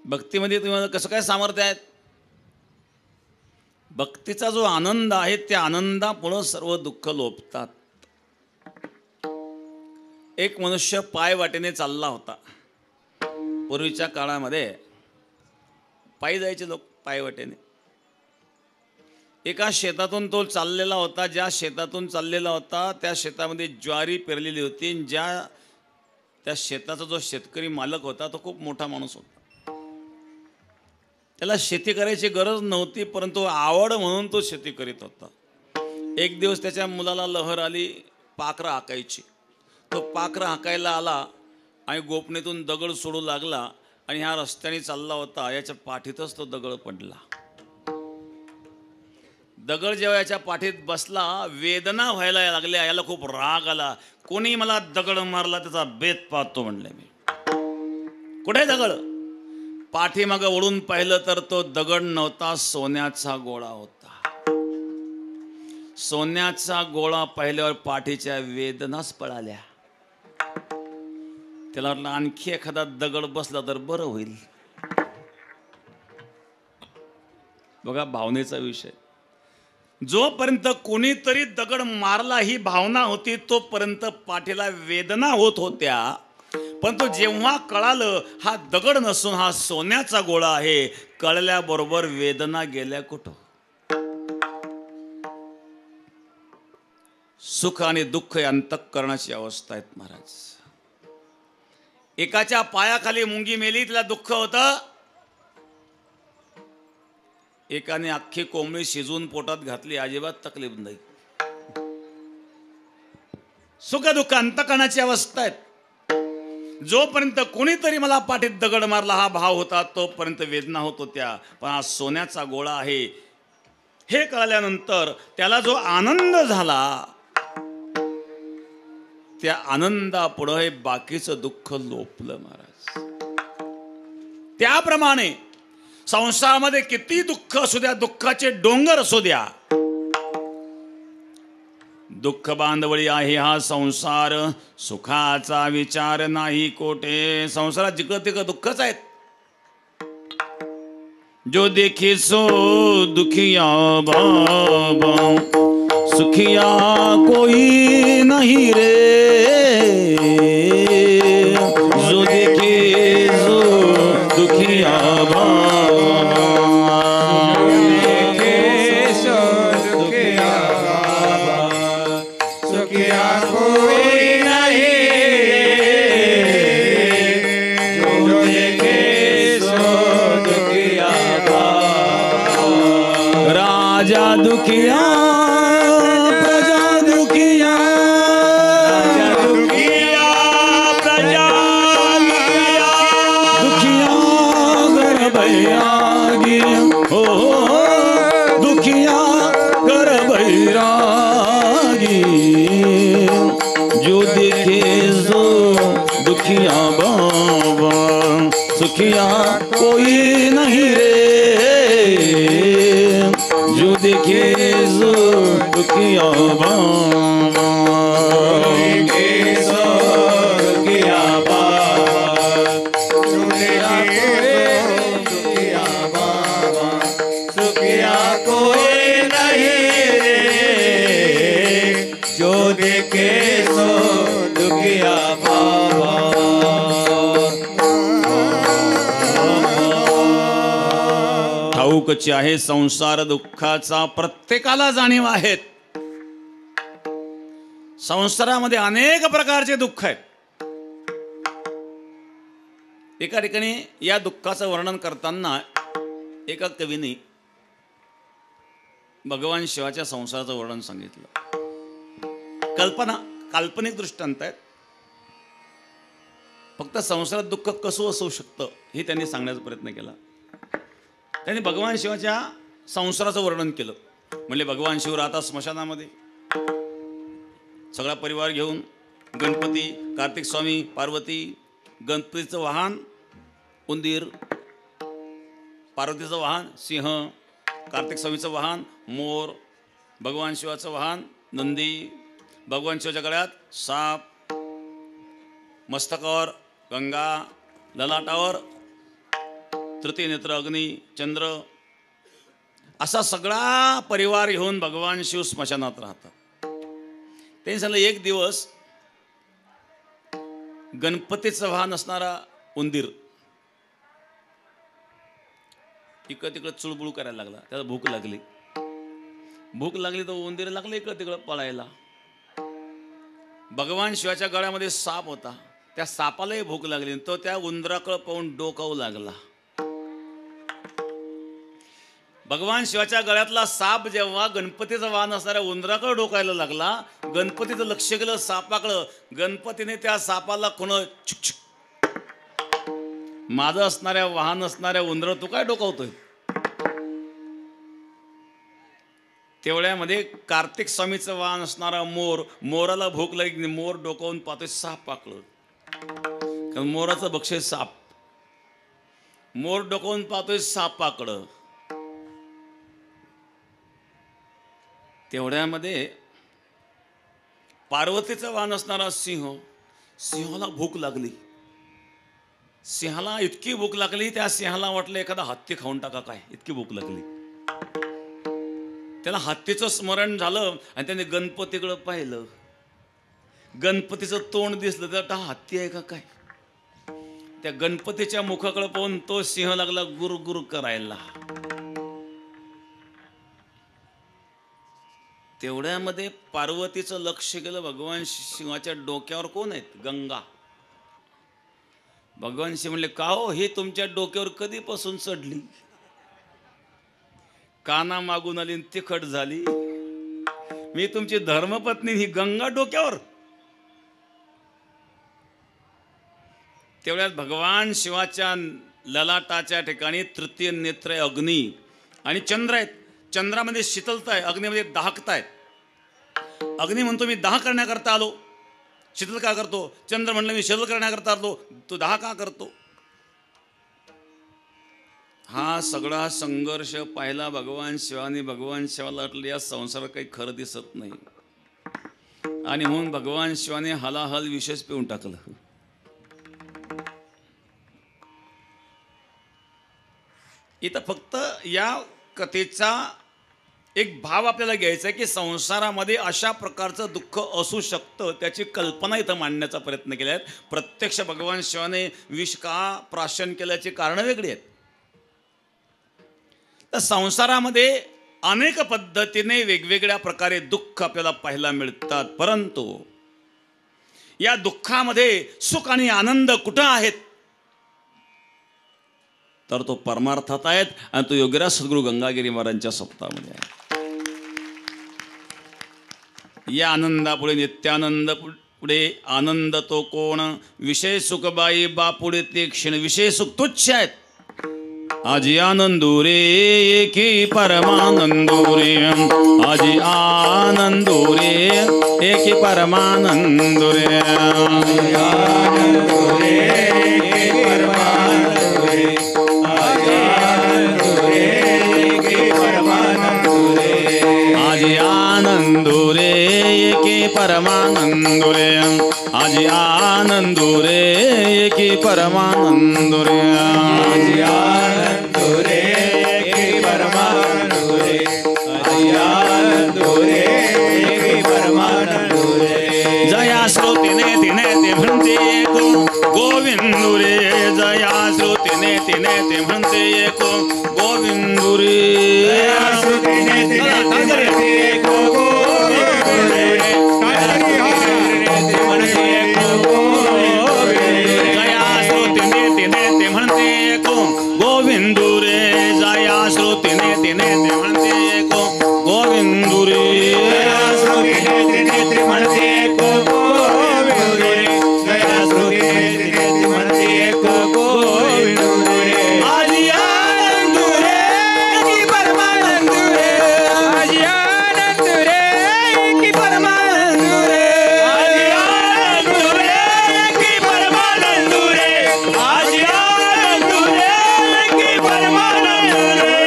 भक्तीमध्ये तुम्हाला कसं काय सामर्थ्य आहे? भक्तीचा जो आनंद आहे त्या आनंदामुळे सर्व दुःख लोपतात. एक मनुष्य पाय वाटेने चालला होता. पूर्वीच्या काळामध्ये पायी जायचे लोक पाय वाटेने. एका शेतातून तो चाललेला होता. ज्या शेतातून चाललेला होता त्या शेतामध्ये ज्वारी पेरलेली होती. त्या शेताचा जो शेतकरी मालक होता तो खूप मोठा माणूस होता. त्याला शेती करायची गरज नव्हती, परंतु आवड म्हणून तो शेती करीत होता. एक दिवस त्याच्या मुलाला लहर आली पाखरं हाकायची. तो पाखरं हाकायला आला आणि गोपणीतून दगड सोडू लागला आणि ह्या रस्त्याने चालला होता. याच्या पाठीतच तो दगड पडला. दगड जेव्हा याच्या पाठीत बसला, वेदना व्हायला लागल्या. याला खूप राग आला. कोणी मला दगड मारला त्याचा बेत पाहतो म्हणले मी. कुठे दगड? पाठीमागं वळून पाहिलं तर तो दगड नव्हता, सोन्याचा गोळा होता. सोन्याचा गोळा पाहिल्यावर पाठीच्या वेदनाच पळाल्या. त्याला वाटलं आणखी एखादा दगड बसला तर बरं होईल. बघा भावनेचा विषय. जोपर्यंत कोणीतरी दगड मारला ही भावना होती तोपर्यंत पाठीला वेदना होत होत्या. परंतु जेव्हा कळालं हा दगड नसून हा सोन्याचा गोळा आहे, कळल्याबरोबर वेदना गेल्या कुठं. सुख आणि दुःख या अंतःकरणाची अवस्था आहेत महाराज. एकाच्या पायाखाली मुंगी मेली तिला दुःख होतं. एकाने अख्खी कोंबडी शिजवून पोटात घातली, अजिबात तकलीफ नाही. सुख दुःख अंतःकरणाची अवस्था आहेत. जोपर्यंत कोणीतरी मला पाठीत दगड मारला हा भाव होता तोपर्यंत वेदना होत होत्या. पण हा सोन्याचा गोळा आहे हे कळल्यानंतर त्याला जो आनंद झाला त्या आनंदापुढे बाकीचं दुःख लोपलं महाराज. त्याप्रमाणे संसारामध्ये किती दुःख असू द्या, दुःखाचे डोंगर असू द्या, दुःख बांधवळी आहे हा संसार, सुखाचा विचार नाही कोठे. संसारात जिकडं तिकडं दुःखच आहेत. जो देखे सो दुखिया बाबा, सुखिया कोई नहीं रे. जो देखे सो दुखिया बाबा, राजा दुखिया प्रजा दुखिया, राजा दुखिया प्रजा दुखिया, दुखिया घर बैरागी हो, दुखिया घर बैरागी. जो देखे सो दुखिया बाबा, सुखिया कोई नहीं रे. जो देखे सो दुखिया बाबा, देखे सो दुखिया बाबा, दुखिया बाबा, सुखिया कोई नहीं रे. जो देखे सो दुखिया बाबा. ठाऊकची आहे संसार दुःखाचा प्रत्येकाला जाणीव आहेत. संसारामध्ये अनेक प्रकारचे दुःख आहेत. एका ठिकाणी या दुःखाचं वर्णन करताना एका कवीने भगवान शिवाच्या संसाराचं वर्णन सांगितलं. काल्पनिक दृष्टांत आहेत. फक्त संसारात दुःख कसं असू शकतं हे त्यांनी सांगण्याचा प्रयत्न केला. त्यांनी भगवान शिवाच्या संसाराचं वर्णन केलं. म्हणजे भगवान शिव राहतात स्मशानामध्ये, सगळा परिवार घेऊन. गणपती, कार्तिक स्वामी, पार्वती. गणपतीचं वाहन उंदीर, पार्वतीचं वाहन सिंह, कार्तिक स्वामीचं वाहन मोर, भगवान शिवाचं वाहन नंदी. भगवान शिवाच्या गळ्यात साप, मस्तकावर गंगा, ललाटावर तृतीय नेत्र अग्नी, चंद्र असा सगळा परिवार घेऊन भगवान शिव स्मशानात राहतात. त्यांनी सांगितलं एक दिवस गणपतीचं वाहन असणारा उंदीर इकडं तिकडं चुळबुळ करायला लागला. त्याला भूक लागली तर उंदीर लागलं इकडं तिकडं पळायला. भगवान शिवाच्या गळ्यामध्ये साप होता. त्या सापालाही भूक लागली तो त्या उंदराकडे पाहून डोकावू लागला. भगवान शिवाच्या गळ्यातला साप जेव्हा गणपतीचं वाहन असणाऱ्या उंदराकडे डोकायला लागला, गणपतीचं लक्ष गेलं सापाकडं. गणपतीने त्या सापाला माझं असणाऱ्या वाहन असणाऱ्या उंदर तू काय डोकावतोय. तेवढ्यामध्ये कार्तिक स्वामीचं वाहन असणारा मोराला भूक लागली. मोर डोकावून पाहतोय साप पाकळं, कारण मोराचं बक्षीस साप. मोर डोकावून पाहतोय साप पाकडं. तेवढ्यामध्ये पार्वतीचं वाहन असणारा सिंहाला भूक लागली. सिंहाला इतकी भूक लागली त्या सिंहाला वाटलं एखादा हत्ती खाऊन टाका काय, इतकी भूक लागली. त्याला हत्तीचं स्मरण झालं आणि त्याने गणपतीकडे पाहिलं. गणपतीचं तोंड दिसलं तर हा हत्ती आहे का काय. त्या गणपतीच्या मुखाकडे पाहून तो सिंह लागला गुरु गुरु करायला. तेवढ्यामध्ये पार्वतीचं लक्ष गेलं. भगवान शिवाच्या डोक्यावर कोण आहेत, गंगा. भगवान शिव म्हणले का हो, हे तुमच्या डोक्यावर कधीपासून चढली. काना मागून आली तिखट झाली. मी तुमची धर्मपत्नी, ही गंगा डोक्यावर. तेवढ्यात भगवान शिवाच्या ललाटाच्या ठिकाणी तृतीय नेत्र अग्नी आणि चंद्र आहेत. चंद्रामध्ये शीतलता आहे, अग्नीमध्ये दाहकता आहे. अग्नी म्हणतो मी दाह करण्याकरता आलो. शीतल का करतो. चंद्र म्हणलं मी शीतल करण्याकरता आलो. तो दाह का करतो. हा सगळा संघर्ष पाहिला भगवान शिवाने. भगवान शिवाला वाटलं या संसारात काही खरं दिसत नाही आणि म्हणून भगवान शिवाने हलाहल विशेष पिऊन टाकलं. इथं फक्त या कथेचा एक भाव आपल्याला घ्यायचा आहे की संसारामध्ये अशा प्रकारचं दुःख असू शकतं, त्याची कल्पना इथं मांडण्याचा प्रयत्न केला आहे. प्रत्यक्ष भगवान शिवाने विष का प्राशन केल्याची कारणं वेगळी आहेत. तर संसारामध्ये अनेक पद्धतीने वेगवेगळ्या प्रकारे दुःख आपल्याला पाहायला मिळतात, परंतु या दुःखामध्ये सुख आणि आनंद कुठं आहेत तर तो परमार्थात आहेत आणि तो योगीराज सद्गुरू गंगागिरी महाराजांच्या सप्ताहामध्ये आहे. या आनंदापुढे नित्यानंद पुढे आनंद तो कोण, विषय सुख बाई बापुढे ते क्षण विषय सुख तुच्छ आहेत. आजी आनंदो रे एकी परमानंदो रे, आजी आनंदो रे एकी परमानंदो रे, आजी आनंदो रे एकी परमानंदो रे, आजी आनंदो रे एकी परमानंदो रे, आजी आनंदो रे एकी परमानंदो रे, आजी आनंदो रे एकी परमानंदो रे, आजी आनंदो रे एकी परमानंदो रे, आजी आनंदो रे एकी परमानंदो रे. जया श्रुतीने तिने ते म्हणते गोविंदू रे, जया श्रुतीने तिने ते म्हणते गोविंदू रे, जया श्रुतीने तिने ते म्हणते गोविंदू रे, जया श्रुतीने तिने ते म्हणते गोविंदू रे, जया श्रुतीने तिने ते म्हणते गोविंदू रे, जया श्रुतीने तिने ते म्हणते गोविंदू रे, जया श्रुतीने तिने ते म्हणते गोविंदू रे. आजी आनंदू रे की परमानंदू रे, आजी आनंदू रे की परमानंदू रे, आजी आनंदू रे की परमानंदू रे, आजी आनंदू रे की परमानंदू रे.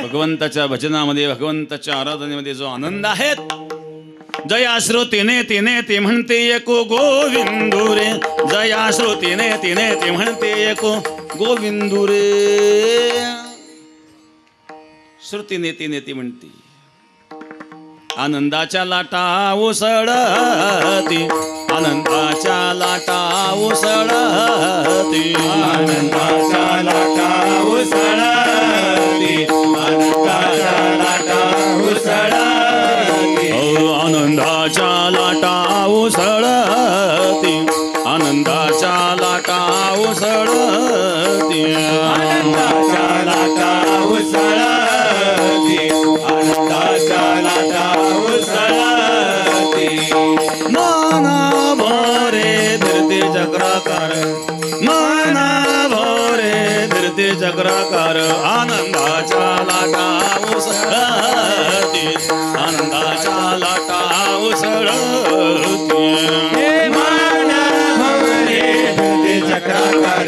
भगवंताच्या भजनामध्ये भगवंताच्या आराधनेमध्ये जो आनंद आहे जया श्रुतीने तिने ती म्हणते एको गोविंदू रे, जया श्रुतीने तिने ती म्हणते एको गोविंदू रे. श्रुतीने तिने ती म्हणते आनंदाच्या लाटा उसळती, आनंदाच्या लाटा उसळती, आनंदाच्या लाटा उसळती, आनंदाच्या लाटा उसळती, आनंदाच्या लाटा उसळती, आनंदाच्या लाटा उसळती, आनंदाच्या लाटा उसळती, आनंदाच्या लाटा उसळती. मना भोरे धरती चक्राकार, मना भोरे धरती चक्राकार, आनंदाच्या लाटा उसळती, आनंदाच्या लाटा उसळती. मन भवरे फिरते चक्राकार,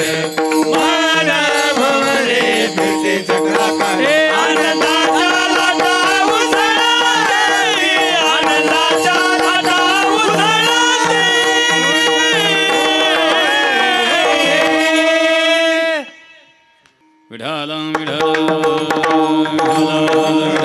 मन भवरे फिरते चक्राकार, आनंदाच्या लाटा उसळती, आनंदाच्या लाटा उसळती. विठाला विठाला विठाला